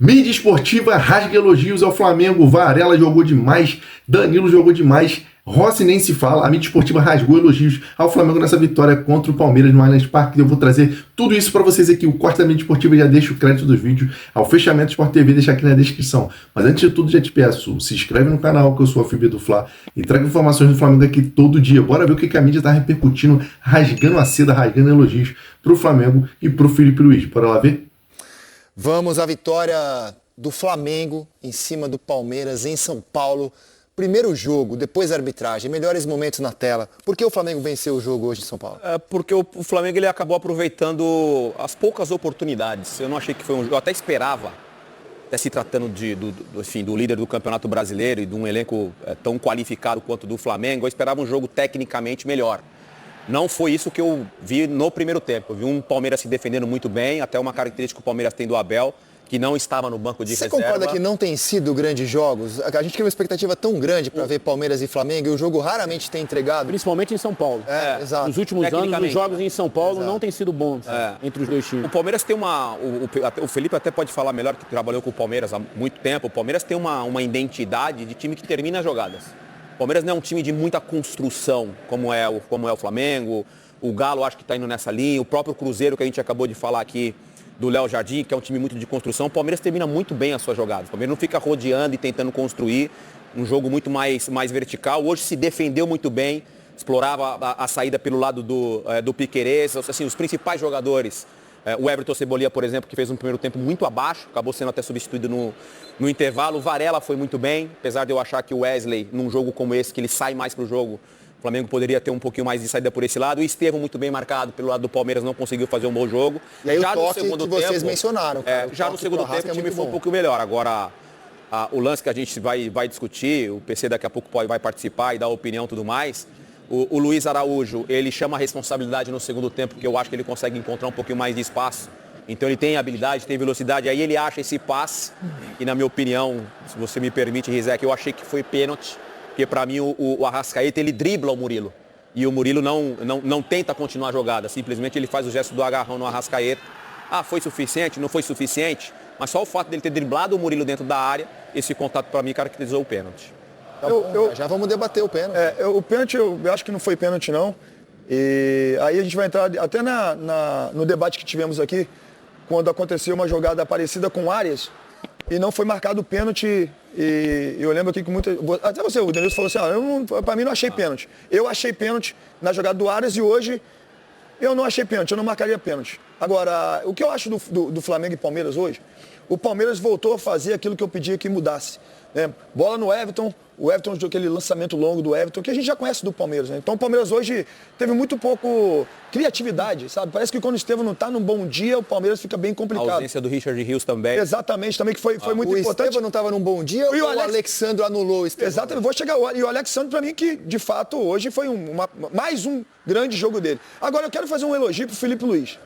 Mídia esportiva rasga elogios ao Flamengo. Varela jogou demais, Danilo jogou demais, Rossi nem se fala. A mídia esportiva rasgou elogios ao Flamengo nessa vitória contra o Palmeiras no Allianz Parque. Eu vou trazer tudo isso para vocês aqui. O corte da mídia esportiva já deixa o crédito dos vídeos ao fechamento do Sport TV, deixa aqui na descrição. Mas antes de tudo, já te peço, se inscreve no canal, que eu sou a FB do Fla, e trago informações do Flamengo aqui todo dia. Bora ver o que a mídia tá repercutindo, rasgando a seda, rasgando elogios pro Flamengo e pro Felipe Luiz. Bora lá ver? Vamos à vitória do Flamengo em cima do Palmeiras em São Paulo. Primeiro jogo, depois da arbitragem, melhores momentos na tela. Por que o Flamengo venceu o jogo hoje em São Paulo? Porque o Flamengo ele acabou aproveitando as poucas oportunidades. Eu não achei que foi um jogo, eu até esperava, até se tratando do líder do Campeonato Brasileiro e de um elenco tão qualificado quanto o do Flamengo, eu esperava um jogo tecnicamente melhor. Não foi isso que eu vi no primeiro tempo. Eu vi um Palmeiras se defendendo muito bem, até uma característica que o Palmeiras tem do Abel, que não estava no banco de reserva. Você concorda que não tem sido grandes jogos? A gente tem uma expectativa tão grande para ver Palmeiras e Flamengo e o jogo raramente tem entregado. Principalmente em São Paulo. Exato. Nos últimos anos, os jogos em São Paulo não têm sido bons entre os dois times. O Palmeiras tem o Felipe até pode falar melhor, que trabalhou com o Palmeiras há muito tempo. O Palmeiras tem uma identidade de time que termina as jogadas. O Palmeiras não é um time de muita construção, como é o Flamengo. O Galo acho que está indo nessa linha. O próprio Cruzeiro, que a gente acabou de falar aqui, do Léo Jardim, que é um time muito de construção. O Palmeiras termina muito bem as suas jogadas. O Palmeiras não fica rodeando e tentando construir um jogo muito mais vertical. Hoje se defendeu muito bem, explorava a saída pelo lado do Piquerez. Assim, os principais jogadores, o Everton Cebolinha, por exemplo, que fez um primeiro tempo muito abaixo, acabou sendo até substituído no intervalo. O Varela foi muito bem, apesar de eu achar que o Wesley, num jogo como esse, que ele sai mais para o jogo, o Flamengo poderia ter um pouquinho mais de saída por esse lado. O Estevão muito bem marcado pelo lado do Palmeiras, não conseguiu fazer um bom jogo. E aí já o toque no segundo que vocês tempo, mencionaram. Cara, já no segundo tempo o time foi um pouco melhor. Agora, o lance que a gente vai discutir, o PC daqui a pouco vai participar e dar opinião e tudo mais. O Luiz Araújo, ele chama a responsabilidade no segundo tempo, porque eu acho que ele consegue encontrar um pouquinho mais de espaço. Então ele tem habilidade, tem velocidade, aí ele acha esse passe. E na minha opinião, se você me permite, Rizek, eu achei que foi pênalti. Porque para mim o Arrascaeta, ele dribla o Murilo. E o Murilo não tenta continuar a jogada, simplesmente ele faz o gesto do agarrão no Arrascaeta. Foi suficiente? Não foi suficiente? Mas só o fato dele ter driblado o Murilo dentro da área, esse contato para mim caracterizou o pênalti. Já vamos debater o pênalti. O pênalti eu acho que não foi pênalti não. E aí a gente vai entrar até no debate que tivemos aqui, quando aconteceu uma jogada parecida com o Arias, e não foi marcado o pênalti. E eu lembro aqui que até você, o Denilson falou assim, para mim não achei pênalti. Eu achei pênalti na jogada do Arias e hoje eu não achei pênalti, eu não marcaria pênalti. Agora, o que eu acho do Flamengo e Palmeiras hoje, o Palmeiras voltou a fazer aquilo que eu pedia que mudasse. Né? Bola no Everton, o Everton, aquele lançamento longo do Everton, que a gente já conhece do Palmeiras. Né? Então o Palmeiras hoje teve muito pouco criatividade, sabe? Parece que quando o Estevão não está num bom dia, o Palmeiras fica bem complicado. A ausência do Richard Rios também. Exatamente, também que foi muito importante. O Estevão não estava num bom dia e o Alexandre anulou o Estevão? Exatamente, vou chegar. E o Alexandre, para mim, que de fato hoje foi mais um grande jogo dele. Agora eu quero fazer um elogio pro Felipe Luiz.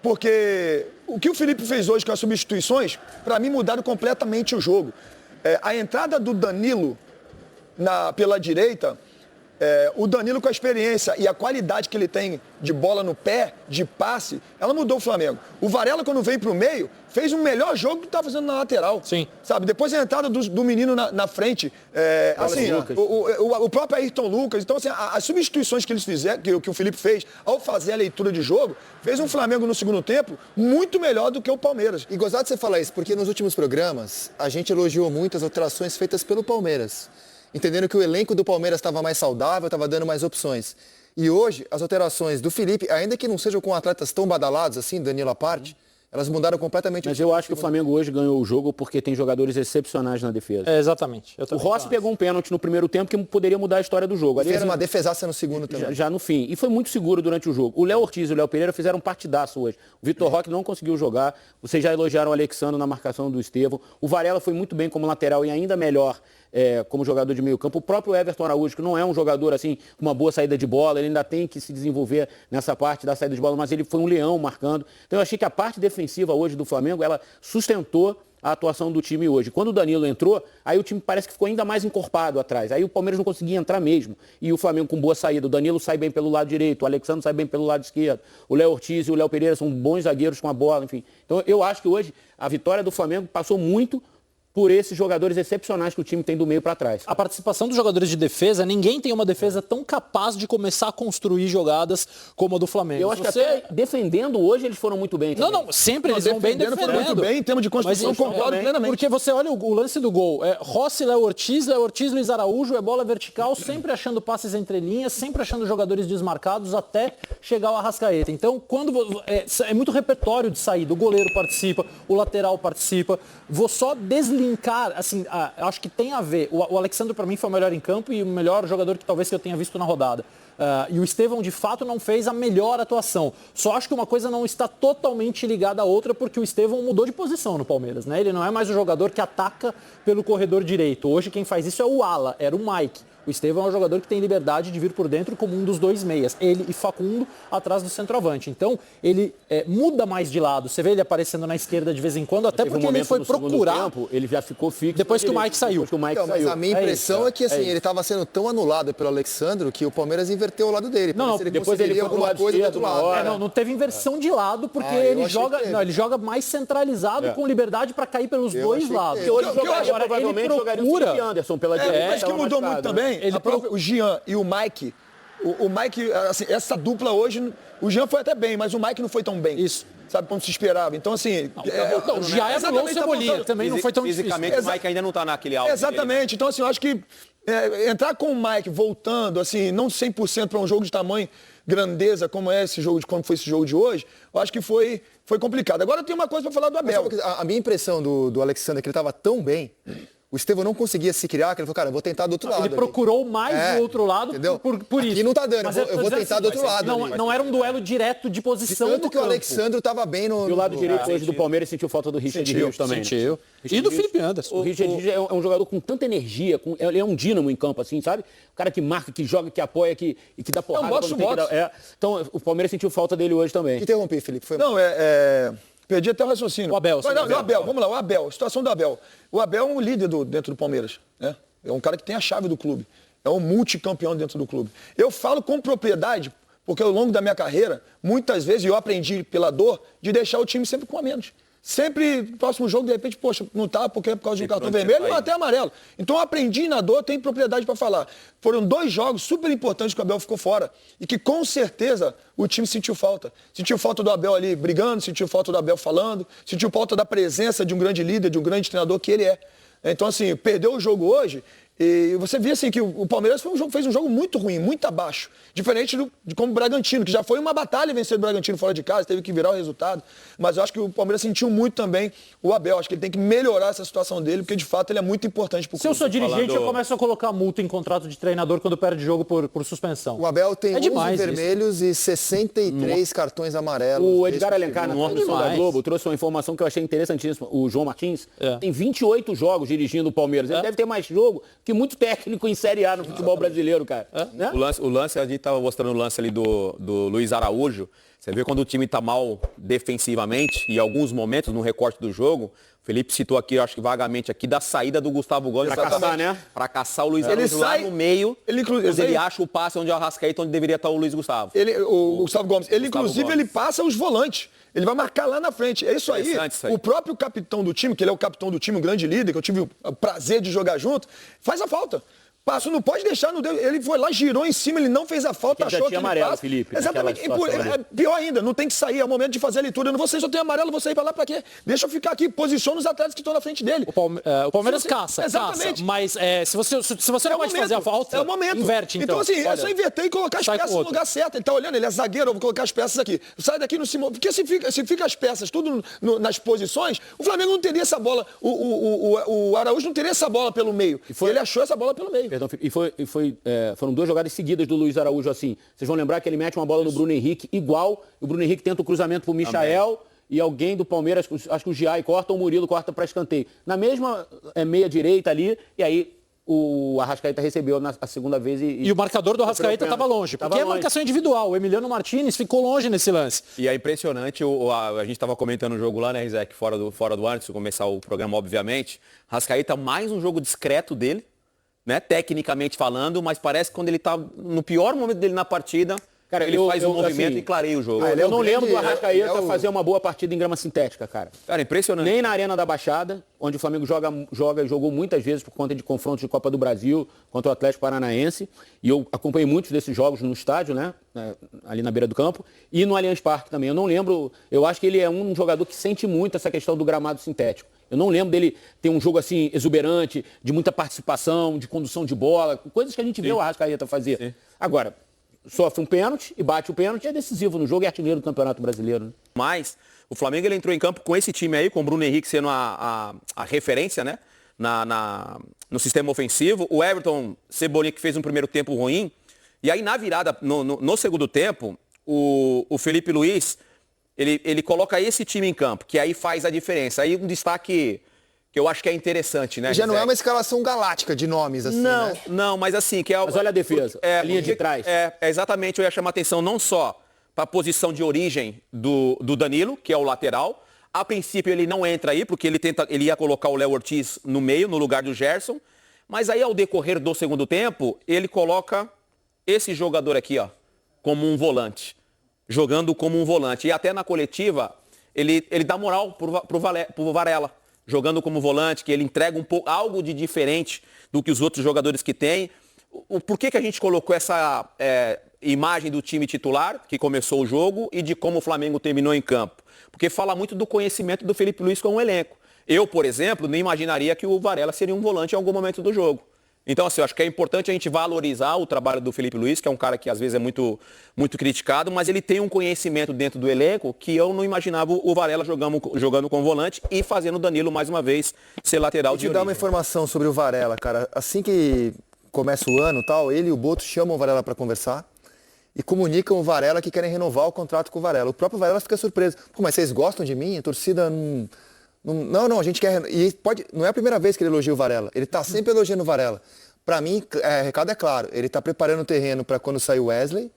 Porque o que o Felipe fez hoje com as substituições, para mim mudaram completamente o jogo. A entrada do Danilo pela direita, o Danilo com a experiência e a qualidade que ele tem de bola no pé, de passe, ela mudou o Flamengo. O Varela, quando veio para o meio, fez um melhor jogo que estava fazendo na lateral. Sim. Sabe? Depois a entrada do menino na frente, o próprio Ayrton Lucas. Então, assim, as substituições que eles fizeram, que o Felipe fez, ao fazer a leitura de jogo, fez um Flamengo no segundo tempo muito melhor do que o Palmeiras. E gostado de você falar isso, porque nos últimos programas a gente elogiou muito as alterações feitas pelo Palmeiras, entendendo que o elenco do Palmeiras estava mais saudável, estava dando mais opções. E hoje, as alterações do Felipe, ainda que não sejam com atletas tão badalados assim, Danilo à parte, elas mudaram completamente. Mas eu acho que o Flamengo hoje ganhou o jogo porque tem jogadores excepcionais na defesa. Exatamente. O Rossi pegou um pênalti no primeiro tempo que poderia mudar a história do jogo. Fez uma defesaça no segundo também. Já no fim. E foi muito seguro durante o jogo. O Léo Ortiz e o Léo Pereira fizeram um partidaço hoje. O Vitor Roque não conseguiu jogar. Vocês já elogiaram o Alexandre na marcação do Estevão. O Varela foi muito bem como lateral e ainda melhor como jogador de meio campo. O próprio Everton Araújo, que não é um jogador assim com uma boa saída de bola, ele ainda tem que se desenvolver nessa parte da saída de bola, mas ele foi um leão marcando. Então eu achei que a parte defensiva hoje do Flamengo, ela sustentou a atuação do time hoje. Quando o Danilo entrou, aí o time parece que ficou ainda mais encorpado atrás. Aí o Palmeiras não conseguia entrar mesmo. E o Flamengo com boa saída. O Danilo sai bem pelo lado direito, o Alexandre sai bem pelo lado esquerdo. O Léo Ortiz e o Léo Pereira são bons zagueiros com a bola, enfim. Então eu acho que hoje a vitória do Flamengo passou muito por esses jogadores excepcionais que o time tem do meio para trás. A participação dos jogadores de defesa, ninguém tem uma defesa tão capaz de começar a construir jogadas como a do Flamengo. Eu acho que até defendendo hoje eles foram muito bem. Não, sempre eles vão bem defendendo. Foram muito bem, em termos de construção, concordo plenamente. Porque você olha o lance do gol, Rossi, Léo Ortiz, Luiz Araújo, é bola vertical, sempre achando passes entre linhas, sempre achando jogadores desmarcados até chegar ao Arrascaeta. Então, quando é muito repertório de saída, o goleiro participa, o lateral participa, vou só desligar, assim, acho que tem a ver. O Alexandre, para mim, foi o melhor em campo e o melhor jogador que talvez eu tenha visto na rodada. E o Estevão, de fato, não fez a melhor atuação. Só acho que uma coisa não está totalmente ligada à outra, porque o Estevão mudou de posição no Palmeiras, né? Ele não é mais o jogador que ataca pelo corredor direito. Hoje quem faz isso é o ala, era o Mike. O Estevão é um jogador que tem liberdade de vir por dentro como um dos dois meias. Ele e Facundo atrás do centroavante. Então, ele muda mais de lado. Você vê ele aparecendo na esquerda de vez em quando, até porque ele foi procurar. Tempo, ele já ficou fixo. Depois que o Mike saiu. Mas a minha impressão é que assim, ele estava sendo tão anulado pelo Alexandro que o Palmeiras inverteu o lado dele. Não, depois ele foi pro lado esquerdo, não teve inversão de lado, porque ele joga mais centralizado, com liberdade para cair pelos dois lados. Porque hoje provavelmente jogaria o Felipe Anderson pela direita. Mas que mudou muito também, o Jean e o Mike, o Mike, assim, essa dupla hoje, o Jean foi até bem, mas o Mike não foi tão bem. Isso. Sabe, como se esperava. Então, assim... o Jean é o Cebolinha, também não foi tão difícil. Fisicamente, o Mike ainda não está naquele alto. Exatamente. Então, assim, eu acho que entrar com o Mike voltando, assim, não 100% para um jogo de tamanho, grandeza, como foi esse jogo de hoje, eu acho que foi complicado. Agora tem uma coisa para falar do Abel. A minha impressão do Alexandre é que ele estava tão bem... O Estevão não conseguia se criar, que ele falou, cara, eu vou tentar do outro lado. Ele procurou mais do outro lado, entendeu? por isso. Aqui não tá dando, eu vou tentar do outro lado. Não era um duelo direto de posição. Tanto que o Alexandre estava bem no... E o lado direito hoje do Palmeiras sentiu falta do Richard Rios também. Sentiu. E do Felipe Anderson. O Richard Rios é um jogador com tanta energia, ele é um dínamo em campo, assim, sabe? O cara que marca, que joga, que apoia, que dá porrada. Então, o Palmeiras sentiu falta dele hoje também. Interrompi, Felipe. Não, perdi até o raciocínio. O Abel. Vamos lá, o Abel. A situação do Abel. O Abel é um líder dentro do Palmeiras, né? É um cara que tem a chave do clube. É um multicampeão dentro do clube. Eu falo com propriedade, porque ao longo da minha carreira, muitas vezes, eu aprendi pela dor, de deixar o time sempre com a menos. Sempre, próximo jogo, de repente, poxa, não tá porque é por causa de um cartão vermelho ou até amarelo. Então eu aprendi na dor, tenho propriedade para falar. Foram 2 jogos super importantes que o Abel ficou fora e que com certeza o time sentiu falta. Sentiu falta do Abel ali brigando, sentiu falta do Abel falando, sentiu falta da presença de um grande líder, de um grande treinador que ele é. Então assim, perdeu o jogo hoje e você vê assim que o Palmeiras fez um jogo muito ruim, muito abaixo. Diferente de como o Bragantino, que já foi uma batalha vencer o Bragantino fora de casa, teve que virar o resultado. Mas eu acho que o Palmeiras sentiu muito também o Abel. Acho que ele tem que melhorar essa situação dele, porque de fato ele é muito importante para o clube. Se eu sou dirigente, eu começo a colocar multa em contrato de treinador quando perde jogo por suspensão. O Abel tem 11 vermelhos e 63 cartões amarelos. O Edgar Alencar, na transmissão da Globo, trouxe uma informação que eu achei interessantíssima. O João Martins tem 28 jogos dirigindo o Palmeiras. Ele deve ter mais jogo que muito técnico em Série A no futebol brasileiro, cara. Né? O lance, a gente estava mostrando o lance ali do Luiz Araújo. Você vê quando o time está mal defensivamente, e em alguns momentos, no recorte do jogo, o Felipe citou aqui, eu acho que vagamente aqui, da saída do Gustavo Gomes. Pra caçar, né? Pra caçar o Luiz Araújo lá no meio. Ele acha o passe onde é o Arrascaeta, onde deveria estar o Luiz Gustavo. O Gustavo Gomes. Ele passa os volantes. Ele vai marcar lá na frente. É isso aí. O próprio capitão do time, que ele é o capitão do time, um grande líder, que eu tive o prazer de jogar junto, faz a falta. Passo, não pode deixar, não deu. Ele foi lá, girou em cima, ele não fez a falta, achou que ele amarelo, passa. Felipe. Exatamente. Pior ainda, não tem que sair, é o momento de fazer a leitura. Eu não vou sair, só tem amarelo, vou sair pra lá pra quê? Deixa eu ficar aqui, posiciona os atletas que estão na frente dele. O Palmeiras caça, mas se você não pode fazer a falta, é o momento. Inverte, então. Então assim, é só inverter e colocar as peças no lugar certo. Ele tá olhando, ele é zagueiro, eu vou colocar as peças aqui. Sai daqui no Simão, porque se fica as peças tudo nas posições, o Flamengo não teria essa bola, o Araújo não teria essa bola pelo meio. Ele achou essa bola pelo meio. Perdão, foram 2 jogadas seguidas do Luiz Araújo assim. Vocês vão lembrar que ele mete uma bola no Bruno Henrique igual, o Bruno Henrique tenta o cruzamento pro Michael e alguém do Palmeiras, acho que o Giai corta, o Murilo corta para escanteio. Na mesma meia direita ali, e aí o Arrascaeta recebeu a segunda vez E o marcador do Arrascaeta estava longe, porque é marcação individual. O Emiliano Martinez ficou longe nesse lance. E é impressionante, a gente estava comentando o jogo lá, né, Rizek, fora do ar, antes de começar o programa, obviamente. Arrascaeta, mais um jogo discreto dele, né, tecnicamente falando, mas parece que quando ele está no pior momento dele na partida, cara, ele faz um movimento assim, e clareia o jogo. Eu não lembro do Arrascaeta fazer uma boa partida em grama sintética, cara. Cara, impressionante. Nem na Arena da Baixada, onde o Flamengo jogou muitas vezes por conta de confrontos de Copa do Brasil contra o Atlético Paranaense. E eu acompanhei muitos desses jogos no estádio, né? Ali na beira do campo. E no Allianz Parque também. Eu não lembro, eu acho que ele é um jogador que sente muito essa questão do gramado sintético. Eu não lembro dele ter um jogo assim exuberante, de muita participação, de condução de bola, coisas que a gente vê o Arrascaeta fazer. Sim. Agora, sofre um pênalti e bate o pênalti, é decisivo no jogo e é artilheiro do Campeonato Brasileiro. Né? Mas o Flamengo ele entrou em campo com esse time aí, com o Bruno Henrique sendo a referência, né? No sistema ofensivo. O Everton Cebolinha, que fez um primeiro tempo ruim. E aí na virada, no segundo tempo, o Felipe Luiz, ele coloca esse time em campo, que aí faz a diferença. Aí um destaque que eu acho que é interessante, né? Já não é uma escalação galáctica de nomes, assim, não, né? Não, mas assim... Mas olha a defesa, a linha de trás. Exatamente, eu ia chamar a atenção não só para a posição de origem do Danilo, que é o lateral. A princípio ele não entra aí, porque ele ia colocar o Léo Ortiz no meio, no lugar do Gerson. Mas aí ao decorrer do segundo tempo, ele coloca esse jogador aqui, ó, como um volante. Jogando como um volante. E até na coletiva, ele dá moral pro Varela. Jogando como volante, que ele entrega algo de diferente do que os outros jogadores que tem. Por que a gente colocou essa imagem do time titular, que começou o jogo, e de como o Flamengo terminou em campo? Porque fala muito do conhecimento do Felipe Luiz com o elenco. Eu, por exemplo, nem imaginaria que o Varela seria um volante em algum momento do jogo. Então, assim, eu acho que é importante a gente valorizar o trabalho do Felipe Luiz, que é um cara que às vezes é muito, muito criticado, mas ele tem um conhecimento dentro do elenco que eu não imaginava o Varela jogando com volante e fazendo o Danilo, mais uma vez, ser lateral de origem. Deixa eu dar uma informação sobre o Varela, cara. Assim que começa o ano, tal, ele e o Boto chamam o Varela para conversar e comunicam o Varela que querem renovar o contrato com o Varela. O próprio Varela fica surpreso. Pô, mas vocês gostam de mim? A torcida não, a gente quer... E não é a primeira vez que ele elogia o Varela. Ele tá sempre elogiando o Varela. Para mim, o recado é claro. Ele tá preparando o terreno para quando sair o Wesley.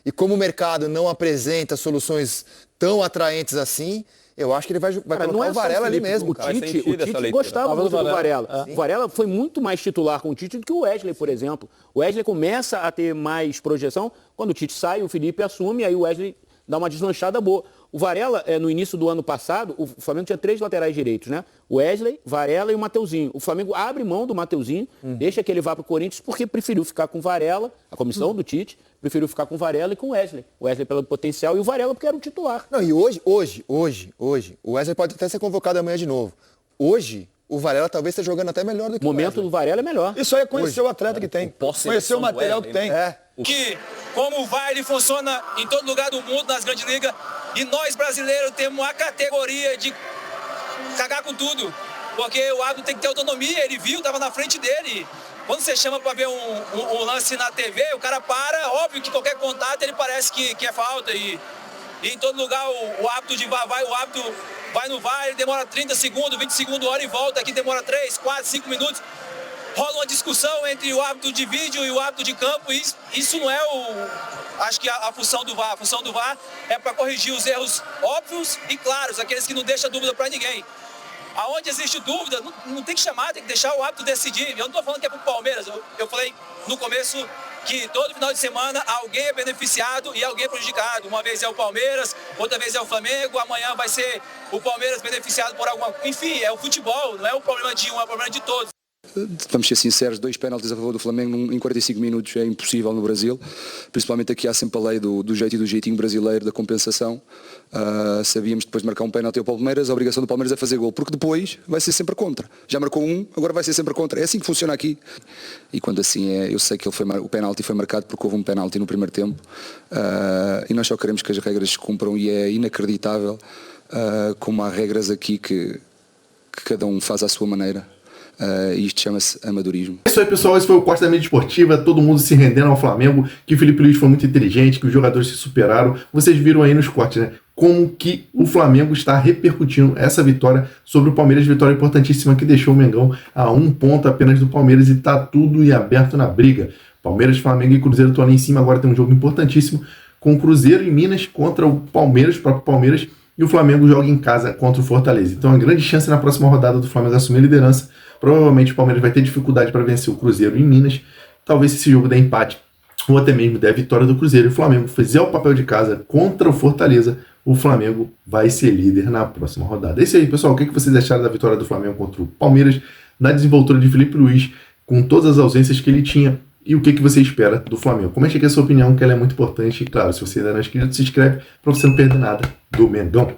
E como o mercado não apresenta soluções tão atraentes assim, eu acho que ele vai colocar o Varela ali mesmo. O Tite gostava muito do Varela. O Varela foi muito mais titular com o Tite do que o Wesley, por exemplo. O Wesley começa a ter mais projeção. Quando o Tite sai, o Felipe assume, aí o Wesley dá uma deslanchada boa. O Varela, no início do ano passado, o Flamengo tinha 3 laterais direitos, né? O Wesley, Varela e o Mateuzinho. O Flamengo abre mão do Mateuzinho, deixa que ele vá para o Corinthians, porque preferiu ficar com o Varela, a comissão do Tite, preferiu ficar com o Varela e com o Wesley. O Wesley pelo potencial e o Varela porque era um titular. Não, e hoje, o Wesley pode até ser convocado amanhã de novo. Hoje, o Varela talvez esteja jogando até melhor do que o momento do Varela é melhor. Isso aí é conhecer o atleta que tem. Conhecer o material que tem. Que, como o VAR, ele funciona em todo lugar do mundo, nas grandes ligas, e nós brasileiros temos a categoria de cagar com tudo. Porque o árbitro tem que ter autonomia, ele viu, estava na frente dele. Quando você chama para ver um lance na TV, o cara para, óbvio que qualquer contato ele parece que é falta. E em todo lugar o árbitro de VAR vai, o árbitro vai no VAR, ele demora 30 segundos, 20 segundos, hora e volta, aqui demora 3, 4, 5 minutos. Rola uma discussão entre o árbitro de vídeo e o árbitro de campo, e isso não é acho que a função do VAR. A função do VAR é para corrigir os erros óbvios e claros, aqueles que não deixam dúvida para ninguém. Aonde existe dúvida, não tem que chamar, tem que deixar o árbitro decidir. Eu não estou falando que é para o Palmeiras, eu falei no começo que todo final de semana alguém é beneficiado e alguém é prejudicado. Uma vez é o Palmeiras, outra vez é o Flamengo, amanhã vai ser o Palmeiras beneficiado por alguma... Enfim, é o futebol, não é o problema de um, é o problema de todos. Vamos ser sinceros, 2 penaltis a favor do Flamengo em 45 minutos é impossível no Brasil, principalmente aqui há sempre a lei do jeito e do jeitinho brasileiro da compensação. Sabíamos depois de marcar um penalti ao Palmeiras, a obrigação do Palmeiras é fazer gol, porque depois vai ser sempre contra. Já marcou um, agora vai ser sempre contra. É assim que funciona aqui. E quando assim é, eu sei que o penalti foi marcado porque houve um penalti no primeiro tempo, e nós só queremos que as regras se cumpram, e é inacreditável como há regras aqui que cada um faz à sua maneira. Isto chama-se amadorismo. É isso aí, pessoal. Esse foi o corte da mídia esportiva. Todo mundo se rendendo ao Flamengo, que o Filipe Luís foi muito inteligente, que os jogadores se superaram. Vocês viram aí nos cortes, né? Como que o Flamengo está repercutindo essa vitória sobre o Palmeiras, vitória importantíssima que deixou o Mengão a 1 ponto apenas do Palmeiras e tá tudo em aberto na briga. Palmeiras, Flamengo e Cruzeiro estão ali em cima, agora tem um jogo importantíssimo com o Cruzeiro em Minas contra o Palmeiras, o próprio Palmeiras, e o Flamengo joga em casa contra o Fortaleza. Então, a grande chance na próxima rodada do Flamengo assumir a liderança. Provavelmente o Palmeiras vai ter dificuldade para vencer o Cruzeiro em Minas. Talvez esse jogo dê empate ou até mesmo dê vitória do Cruzeiro. E o Flamengo fizer o papel de casa contra o Fortaleza, o Flamengo vai ser líder na próxima rodada. É isso aí, pessoal. O que vocês acharam da vitória do Flamengo contra o Palmeiras, na desenvoltura de Filipe Luís, com todas as ausências que ele tinha? E o que você espera do Flamengo? Comente aqui a sua opinião, que ela é muito importante. E claro, se você ainda não é inscrito, se inscreve para você não perder nada do Mengão.